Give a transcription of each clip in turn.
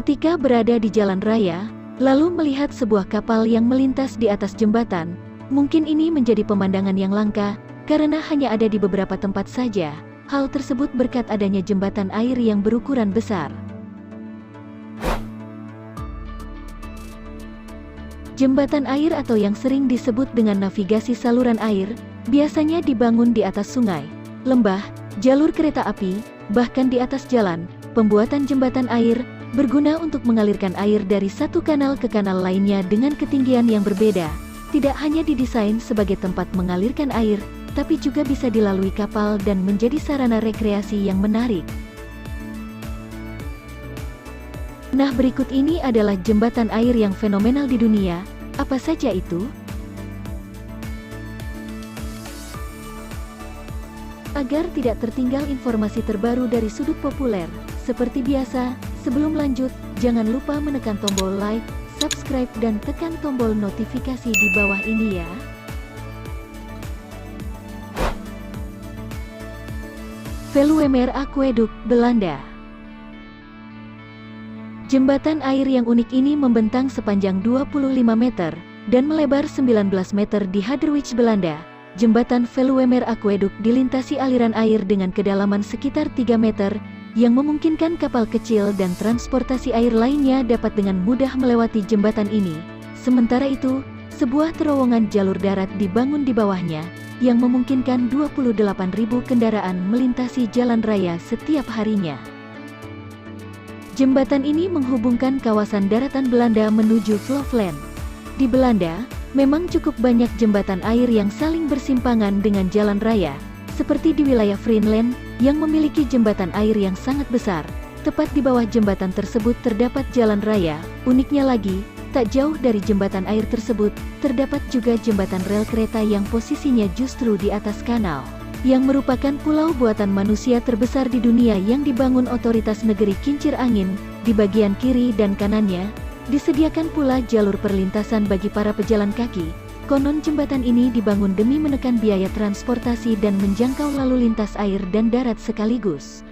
Ketika berada di jalan raya, lalu melihat sebuah kapal yang melintas di atas jembatan, mungkin ini menjadi pemandangan yang langka, karena hanya ada di beberapa tempat saja. Hal tersebut berkat adanya jembatan air yang berukuran besar. Jembatan air atau yang sering disebut dengan navigasi saluran air, biasanya dibangun di atas sungai, lembah, jalur kereta api, bahkan di atas jalan. Pembuatan jembatan air berguna untuk mengalirkan air dari satu kanal ke kanal lainnya dengan ketinggian yang berbeda. Tidak hanya didesain sebagai tempat mengalirkan air, tapi juga bisa dilalui kapal dan menjadi sarana rekreasi yang menarik. Nah, berikut ini adalah jembatan air yang fenomenal di dunia. Apa saja itu? Agar tidak tertinggal informasi terbaru dari sudut populer, seperti biasa, sebelum lanjut, jangan lupa menekan tombol like, subscribe dan tekan tombol notifikasi di bawah ini ya. Veluwemeer Aqueduct, Belanda. Jembatan air yang unik ini membentang sepanjang 25 meter dan melebar 19 meter di Hadderwich, Belanda. Jembatan Veluwemeer Aqueduct dilintasi aliran air dengan kedalaman sekitar 3 meter, yang memungkinkan kapal kecil dan transportasi air lainnya dapat dengan mudah melewati jembatan ini. Sementara itu, sebuah terowongan jalur darat dibangun di bawahnya, yang memungkinkan 28.000 kendaraan melintasi jalan raya setiap harinya. Jembatan ini menghubungkan kawasan daratan Belanda menuju Vlieland. Di Belanda, memang cukup banyak jembatan air yang saling bersimpangan dengan jalan raya, seperti di wilayah Friesland, yang memiliki jembatan air yang sangat besar. Tepat di bawah jembatan tersebut terdapat jalan raya. Uniknya lagi, tak jauh dari jembatan air tersebut, terdapat juga jembatan rel kereta yang posisinya justru di atas kanal, yang merupakan pulau buatan manusia terbesar di dunia yang dibangun otoritas negeri kincir angin. Di bagian kiri dan kanannya, disediakan pula jalur perlintasan bagi para pejalan kaki. Konon jembatan ini dibangun demi menekan biaya transportasi dan menjangkau lalu lintas air dan darat sekaligus.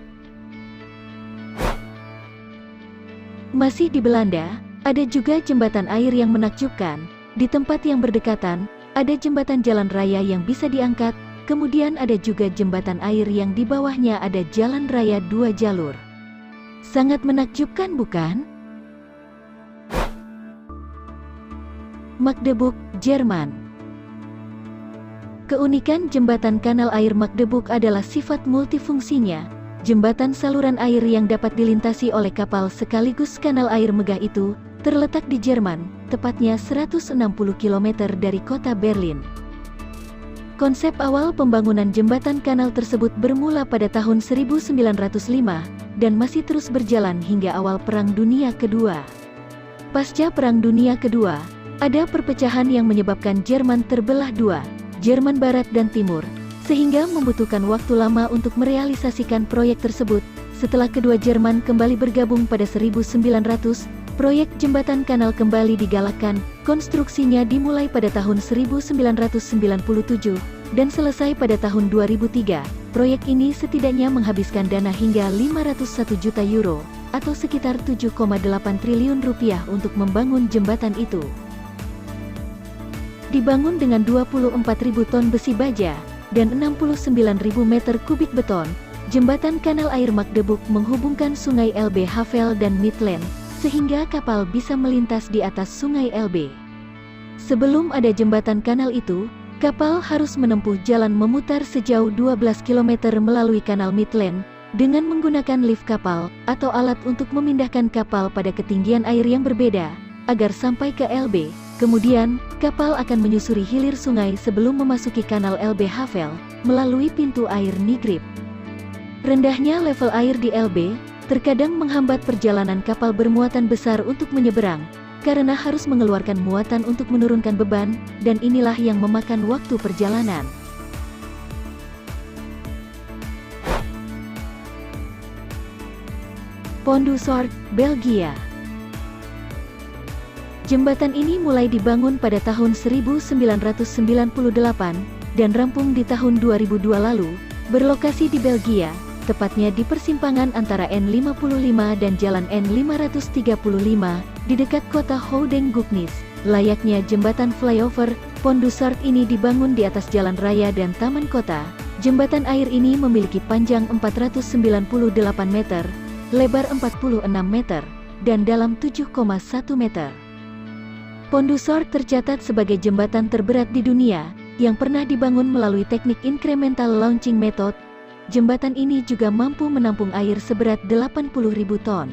Masih di Belanda, ada juga jembatan air yang menakjubkan. Di tempat yang berdekatan, ada jembatan jalan raya yang bisa diangkat, kemudian ada juga jembatan air yang di bawahnya ada jalan raya 2 jalur. Sangat menakjubkan, bukan? Magdeburg, Jerman. Keunikan jembatan kanal air Magdeburg adalah sifat multifungsinya. Jembatan saluran air yang dapat dilintasi oleh kapal sekaligus kanal air megah itu, terletak di Jerman, tepatnya 160 km dari kota Berlin. Konsep awal pembangunan jembatan kanal tersebut bermula pada tahun 1905, dan masih terus berjalan hingga awal Perang Dunia Kedua. Pasca Perang Dunia Kedua, ada perpecahan yang menyebabkan Jerman terbelah dua, Jerman Barat dan Timur, sehingga membutuhkan waktu lama untuk merealisasikan proyek tersebut. Setelah kedua Jerman kembali bergabung pada 1900, proyek jembatan kanal kembali digalakkan. Konstruksinya dimulai pada tahun 1997, dan selesai pada tahun 2003. Proyek ini setidaknya menghabiskan dana hingga 501 juta euro, atau sekitar 7,8 triliun rupiah untuk membangun jembatan itu. Dibangun dengan 24.000 ton besi baja, dan 69.000 meter kubik beton, jembatan kanal air Magdeburg menghubungkan sungai Elbe Havel dan Midland, sehingga kapal bisa melintas di atas sungai Elbe. Sebelum ada jembatan kanal itu, kapal harus menempuh jalan memutar sejauh 12 km melalui kanal Midland, dengan menggunakan lift kapal, atau alat untuk memindahkan kapal pada ketinggian air yang berbeda, agar sampai ke Elbe. Kemudian, kapal akan menyusuri hilir sungai sebelum memasuki kanal Elbe Havel, melalui pintu air Nigrip. Rendahnya level air di Elbe, terkadang menghambat perjalanan kapal bermuatan besar untuk menyeberang, karena harus mengeluarkan muatan untuk menurunkan beban, dan inilah yang memakan waktu perjalanan. Pont du Gard, Belgia. Jembatan ini mulai dibangun pada tahun 1998 dan rampung di tahun 2002 lalu. Berlokasi di Belgia, tepatnya di persimpangan antara N55 dan Jalan N535, di dekat kota Houdeng Guknis. Layaknya jembatan flyover, Pondusort ini dibangun di atas jalan raya dan taman kota. Jembatan air ini memiliki panjang 498 meter, lebar 46 meter, dan dalam 7,1 meter. Pondusort tercatat sebagai jembatan terberat di dunia, yang pernah dibangun melalui teknik incremental launching method. Jembatan ini juga mampu menampung air seberat 80.000 ton.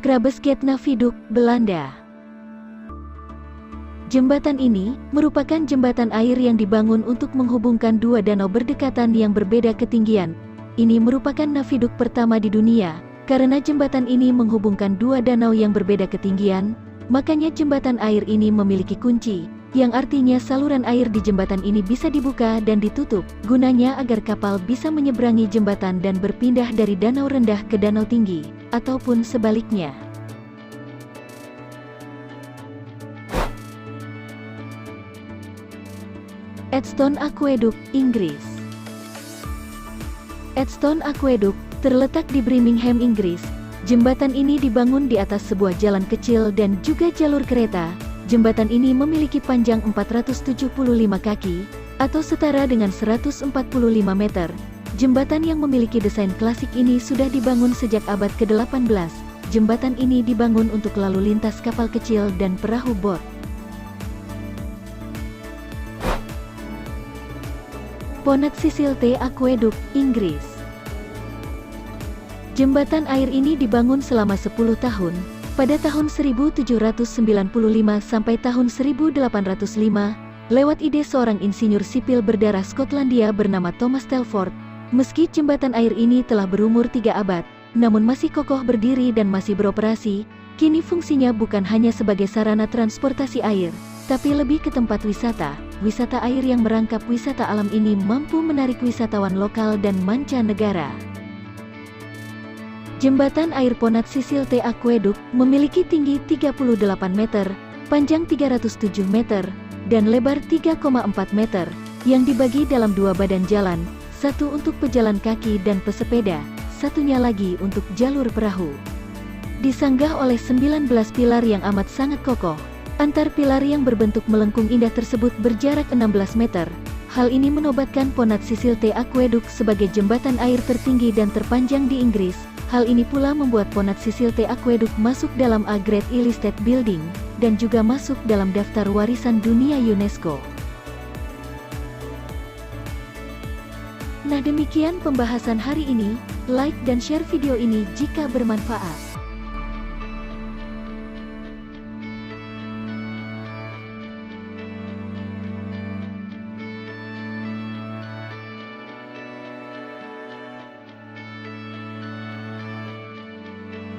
Krabesgetna Viaduct, Belanda. Jembatan ini merupakan jembatan air yang dibangun untuk menghubungkan dua danau berdekatan yang berbeda ketinggian. Ini merupakan naviduk pertama di dunia, karena jembatan ini menghubungkan dua danau yang berbeda ketinggian, makanya jembatan air ini memiliki kunci, yang artinya saluran air di jembatan ini bisa dibuka dan ditutup, gunanya agar kapal bisa menyeberangi jembatan dan berpindah dari danau rendah ke danau tinggi, ataupun sebaliknya. Edstone Aqueduct, Inggris. Edstone Aqueduct terletak di Birmingham, Inggris. Jembatan ini dibangun di atas sebuah jalan kecil dan juga jalur kereta. Jembatan ini memiliki panjang 475 kaki, atau setara dengan 145 meter. Jembatan yang memiliki desain klasik ini sudah dibangun sejak abad ke-18. Jembatan ini dibangun untuk lalu lintas kapal kecil dan perahu bot. Ponant Sisilte Aqueduct, Inggris. Jembatan air ini dibangun selama 10 tahun, pada tahun 1795 sampai tahun 1805, lewat ide seorang insinyur sipil berdarah Skotlandia bernama Thomas Telford. Meski jembatan air ini telah berumur 3 abad, namun masih kokoh berdiri dan masih beroperasi. Kini fungsinya bukan hanya sebagai sarana transportasi air, tapi lebih ke tempat wisata. Wisata air yang merangkap wisata alam ini mampu menarik wisatawan lokal dan mancanegara. Jembatan air Ponant Sisilte Aqueduct memiliki tinggi 38 meter, panjang 307 meter, dan lebar 3,4 meter, yang dibagi dalam dua badan jalan, satu untuk pejalan kaki dan pesepeda, satunya lagi untuk jalur perahu. Disanggah oleh 19 pilar yang amat sangat kokoh. Antar pilar yang berbentuk melengkung indah tersebut berjarak 16 meter. Hal ini menobatkan Ponant Sisilte Aqueduct sebagai jembatan air tertinggi dan terpanjang di Inggris. Hal ini pula membuat Ponant Sisilte Aqueduct masuk dalam A Great Listed Building, dan juga masuk dalam daftar warisan dunia UNESCO. Nah, demikian pembahasan hari ini. Like dan share video ini jika bermanfaat.